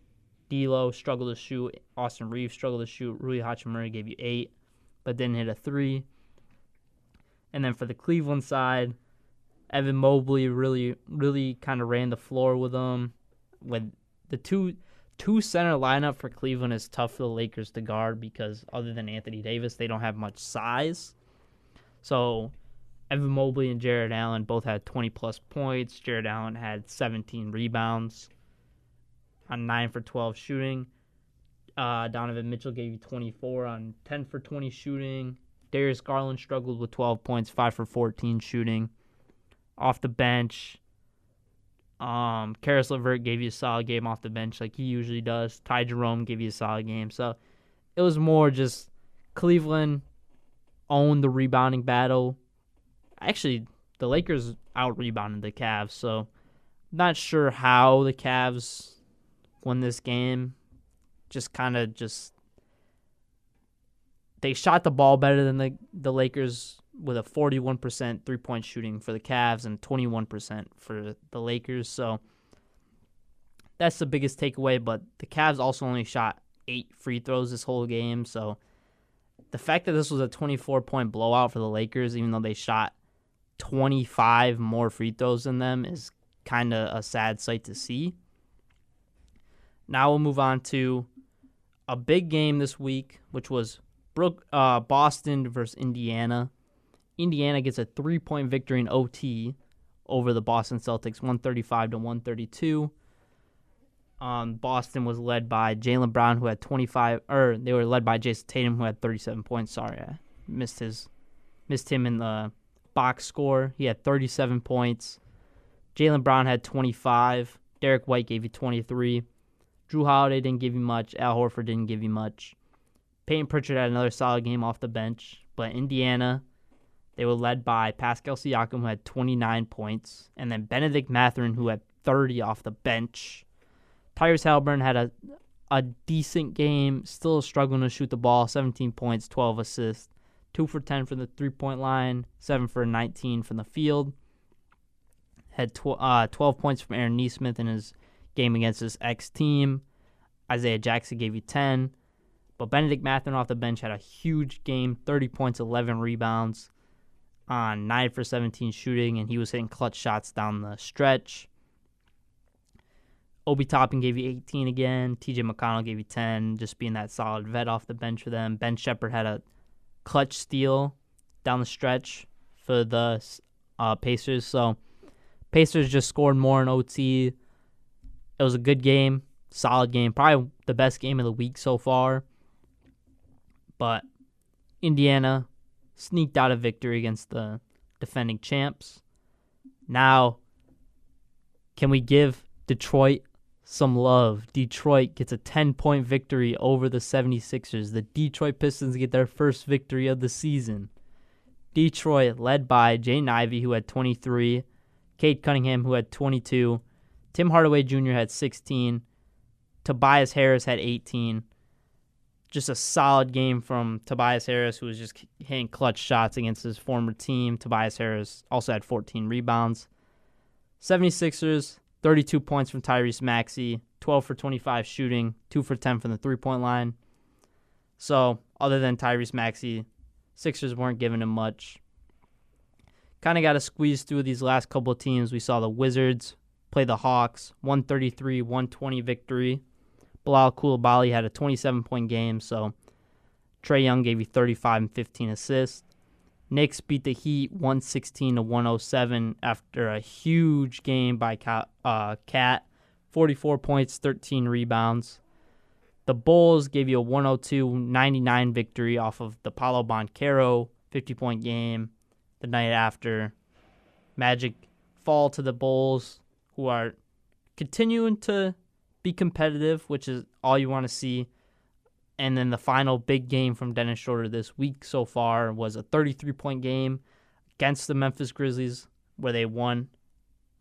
D'Lo struggled to shoot. Austin Reeves struggled to shoot. Rui Hachimura gave you 8, but didn't hit a 3. And then for the Cleveland side, Evan Mobley really kind of ran the floor with them. With the two center lineup for Cleveland is tough for the Lakers to guard because other than Anthony Davis, they don't have much size. So Evan Mobley and Jared Allen both had 20-plus points. Jared Allen had 17 rebounds on 9 for 12 shooting. Donovan Mitchell gave you 24 on 10 for 20 shooting. Darius Garland struggled with 12 points, 5 for 14 shooting. Off the bench, Karis LeVert gave you a solid game off the bench like he usually does. Ty Jerome gave you a solid game. So it was more just Cleveland owned the rebounding battle. Actually, the Lakers out-rebounded the Cavs, so not sure how the Cavs won this game. They shot the ball better than the Lakers with a 41% three-point shooting for the Cavs and 21% for the Lakers. So that's the biggest takeaway, but the Cavs also only shot 8 free throws this whole game. So the fact that this was a 24-point blowout for the Lakers, even though they shot 25 more free throws than them, is kind of a sad sight to see. Now we'll move on to a big game this week, which was Boston versus Indiana. Indiana gets a 3-point victory in OT over the Boston Celtics, 135-132. Boston was led by Jaylen Brown, who had 25, or they were led by Jason Tatum, who had 37 points. Sorry, I missed him in the box score. He had 37 points. Jaylen Brown had 25. Derek White gave you 23. Drew Holiday didn't give you much. Al Horford didn't give you much. Peyton Pritchard had another solid game off the bench. But Indiana, they were led by Pascal Siakam, who had 29 points. And then Benedict Mathurin, who had 30 off the bench. Tyrese Halliburton had a decent game, still struggling to shoot the ball, 17 points, 12 assists, 2 for 10 from the three-point line, 7 for 19 from the field. Had 12 points from Aaron Nesmith in his game against his ex-team. Isaiah Jackson gave you 10. But Benedict Mathurin off the bench had a huge game, 30 points, 11 rebounds on 9 for 17 shooting, and he was hitting clutch shots down the stretch. Obi Toppin gave you 18 again. TJ McConnell gave you 10, just being that solid vet off the bench for them. Ben Shepherd had a clutch steal down the stretch for the Pacers. So Pacers just scored more in OT. It was a good game, solid game, probably the best game of the week so far. But Indiana sneaked out a victory against the defending champs. Now, can we give Detroit some love? Detroit gets a 10-point victory over the 76ers. The Detroit Pistons get their first victory of the season. Detroit led by Jaden Ivey, who had 23, Cade Cunningham, who had 22, Tim Hardaway Jr. had 16, Tobias Harris had 18. Just a solid game from Tobias Harris, who was just hitting clutch shots against his former team. Tobias Harris also had 14 rebounds. 76ers, 32 points from Tyrese Maxey, 12 for 25 shooting, 2 for 10 from the three-point line. So, other than Tyrese Maxey, Sixers weren't giving him much. Kind of got to squeeze through these last couple of teams. We saw the Wizards play the Hawks, 133-120 victory. Bilal Coulibaly had a 27-point game, so Trae Young gave you 35 and 15 assists. Knicks beat the Heat 116-107 after a huge game by Cat, 44 points, 13 rebounds. The Bulls gave you a 102-99 victory off of the Paolo Banchero 50-point game the night after. Magic fall to the Bulls, who are continuing to be competitive, which is all you want to see. And then the final big game from Dennis Schroeder this week so far was a 33-point game against the Memphis Grizzlies, where they won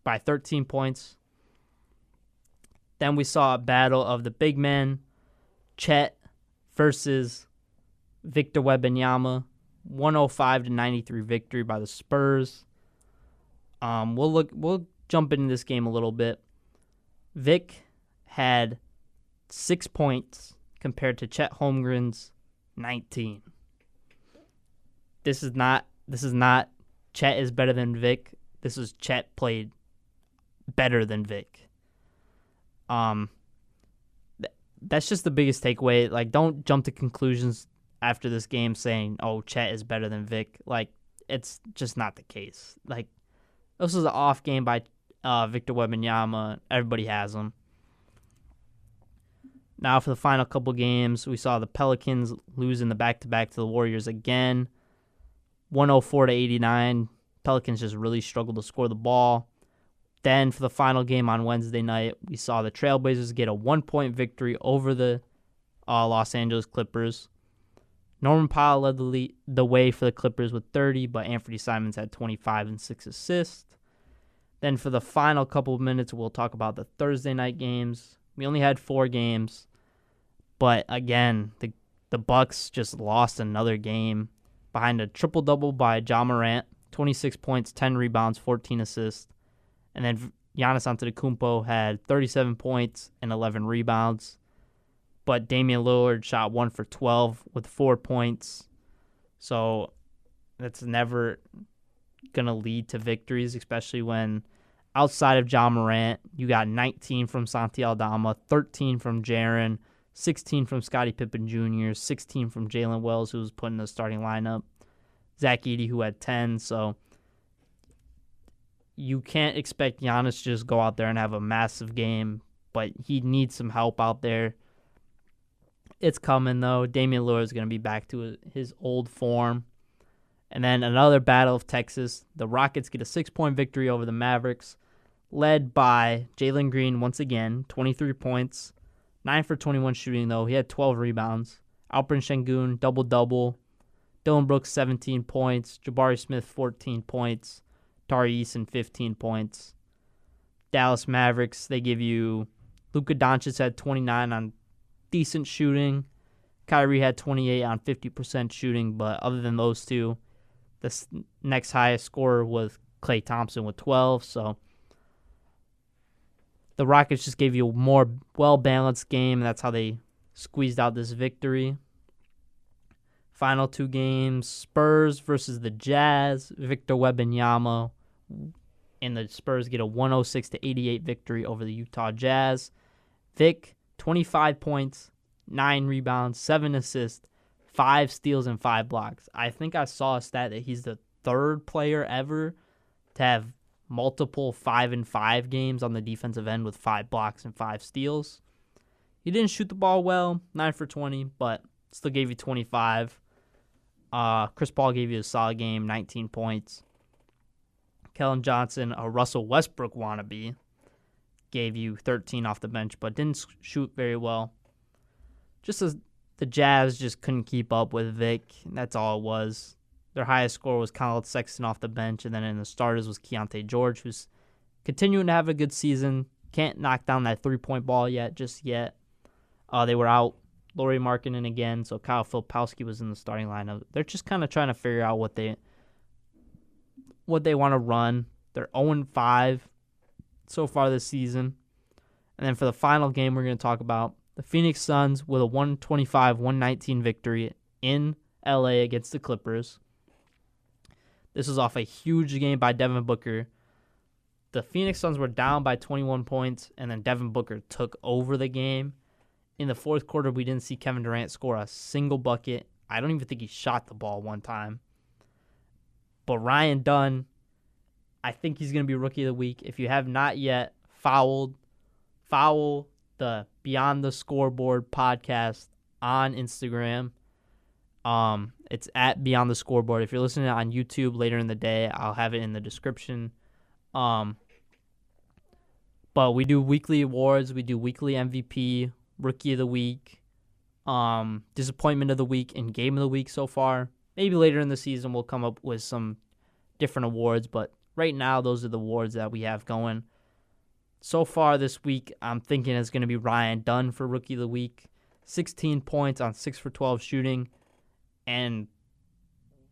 by 13 points. Then we saw a battle of the big men, Chet versus Victor Wembanyama, 105-93 victory by the Spurs. We'll jump into this game a little bit. Vic had 6 points compared to Chet Holmgren's 19. This is not Chet is better than Vic. This is Chet played better than Vic. That's just the biggest takeaway. Like, don't jump to conclusions after this game saying, "Oh, Chet is better than Vic." Like, it's just not the case. Like, this was an off game by Victor Wembanyama. Everybody has him. Now for the final couple games, we saw the Pelicans losing the back-to-back to the Warriors again, 104-89. Pelicans just really struggled to score the ball. Then for the final game on Wednesday night, we saw the Trailblazers get a 1-point victory over the Los Angeles Clippers. Norman Powell led the way for the Clippers with 30, but Anthony Simons had 25 and 6 assists. Then for the final couple of minutes, we'll talk about the Thursday night games. We only had 4 games, but again, the Bucks just lost another game behind a triple-double by Ja Morant, 26 points, 10 rebounds, 14 assists. And then Giannis Antetokounmpo had 37 points and 11 rebounds. But Damian Lillard shot 1 for 12 with 4 points. So that's never going to lead to victories, especially when outside of Ja Morant, you got 19 from Santi Aldama, 13 from Jaren, 16 from Scottie Pippen Jr., 16 from Jalen Wells, who was put in the starting lineup, Zach Edey, who had 10. So you can't expect Giannis to just go out there and have a massive game, but he needs some help out there. It's coming, though. Damian Lillard is going to be back to his old form. And then another battle of Texas. The Rockets get a 6-point victory over the Mavericks, led by Jalen Green once again, 23 points, 9 for 21 shooting, though. He had 12 rebounds. Alperen Şengün, double-double. Dylan Brooks, 17 points. Jabari Smith, 14 points. Tari Eason, 15 points. Dallas Mavericks, they give you Luka Doncic had 29 on decent shooting. Kyrie had 28 on 50% shooting, but other than those two, the next highest scorer was Klay Thompson with 12. So the Rockets just gave you a more well-balanced game. That's how they squeezed out this victory. Final 2 games, Spurs versus the Jazz. Victor Wembanyama and the Spurs get a 106-88 victory over the Utah Jazz. Vic, 25 points, 9 rebounds, 7 assists, 5 steals, and 5 blocks. I think I saw a stat that he's the 3rd player ever to have multiple 5-and-5 games on the defensive end with 5 blocks and 5 steals. He didn't shoot the ball well, 9 for 20, but still gave you 25. Chris Paul gave you a solid game, 19 points. Kellen Johnson, a Russell Westbrook wannabe, gave you 13 off the bench, but didn't shoot very well. Just as the Jazz just couldn't keep up with Vic, and that's all it was. Their highest score was Colin Sexton off the bench, and then in the starters was Keontae George, who's continuing to have a good season. Can't knock down that 3-point ball just yet. They were out Lauri Markkanen again, so Kyle Filipowski was in the starting lineup. They're just kind of trying to figure out what they want to run. They're 0-5 so far this season. And then for the final game we're going to talk about, the Phoenix Suns with a 125-119 victory in LA against the Clippers. This was off a huge game by Devin Booker. The Phoenix Suns were down by 21 points, and then Devin Booker took over the game. In the fourth quarter, we didn't see Kevin Durant score a single bucket. I don't even think he shot the ball one time. But Ryan Dunn, I think he's going to be Rookie of the Week. If you have not yet foul the Beyond the Scoreboard podcast on Instagram. It's at Beyond the Scoreboard. If you're listening on YouTube later in the day, I'll have it in the description But we do weekly awards. We do weekly MVP, Rookie of the Week, Disappointment of the Week, and Game of the Week so far. Maybe later in the season we'll come up with some different awards, but right now those are the awards that we have going. So far this week, I'm thinking it's going to be Ryan Dunn for Rookie of the Week. 16 points on 6 for 12 shooting and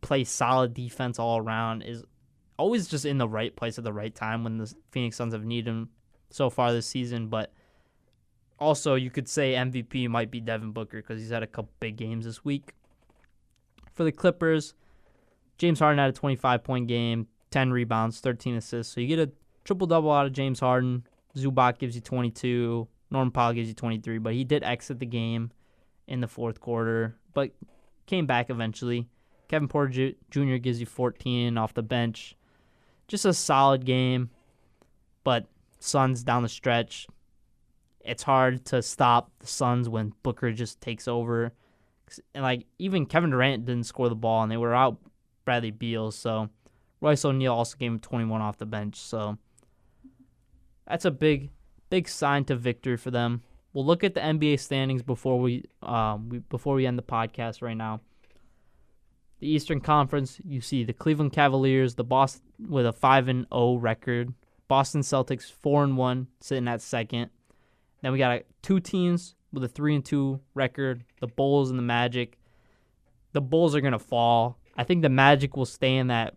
plays solid defense all around. Is always just in the right place at the right time when the Phoenix Suns have needed him so far this season. But also you could say MVP might be Devin Booker because he's had a couple big games this week. For the Clippers, James Harden had a 25-point game, 10 rebounds, 13 assists. So you get a triple-double out of James Harden. Zubac gives you 22. Norman Powell gives you 23. But he did exit the game in the fourth quarter, but came back eventually. Kevin Porter Jr. gives you 14 off the bench. Just a solid game, but Suns down the stretch. It's hard to stop the Suns when Booker just takes over. And even Kevin Durant didn't score the ball, and they were out Bradley Beal. So Royce O'Neal also gave him 21 off the bench. So that's a big sign to victory for them. We'll look at the NBA standings before we end the podcast right now. The Eastern Conference, you see the Cleveland Cavaliers, the Boston with a 5-0 record. Boston Celtics 4-1, sitting at second. Then we got two teams with a 3-2 record, the Bulls and the Magic. The Bulls are going to fall. I think the Magic will stay in that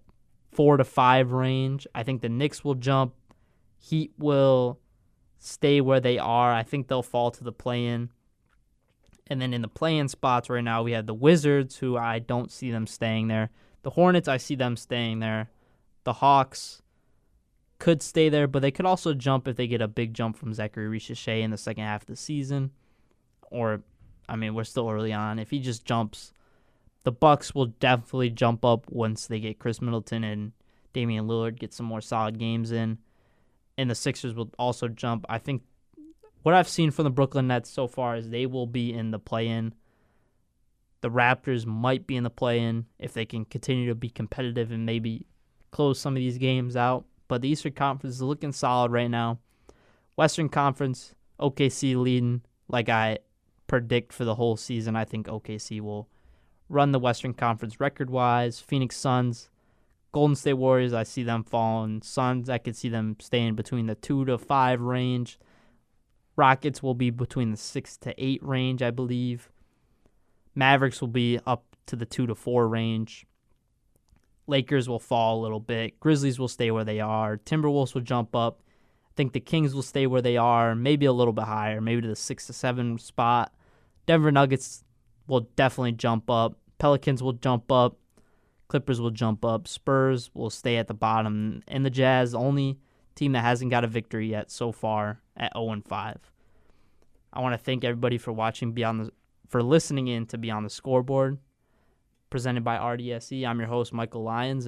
4 to 5 range. I think the Knicks will jump. Heat will stay where they are. I think they'll fall to the play-in. And then in the play-in spots right now, we have the Wizards, who I don't see them staying there. The Hornets, I see them staying there. The Hawks could stay there, but they could also jump if they get a big jump from Zachary Richichet in the second half of the season. Or, we're still early on. If he just jumps, the Bucks will definitely jump up once they get Chris Middleton and Damian Lillard get some more solid games in. And the Sixers will also jump. I think what I've seen from the Brooklyn Nets so far is they will be in the play-in. The Raptors might be in the play-in if they can continue to be competitive and maybe close some of these games out. But the Eastern Conference is looking solid right now. Western Conference, OKC leading like I predict for the whole season. I think OKC will run the Western Conference record-wise. Phoenix Suns, Golden State Warriors, I see them falling. Suns, I could see them staying between the 2 to 5 range. Rockets will be between the 6 to 8 range, I believe. Mavericks will be up to the 2 to 4 range. Lakers will fall a little bit. Grizzlies will stay where they are. Timberwolves will jump up. I think the Kings will stay where they are, maybe a little bit higher, maybe to the 6 to 7 spot. Denver Nuggets will definitely jump up. Pelicans will jump up. Clippers will jump up. Spurs will stay at the bottom. And the Jazz, the only team that hasn't got a victory yet so far at 0-5. I want to thank everybody for watching, for listening in to Be on the Scoreboard, presented by RDSE. I'm your host, Michael Lyons.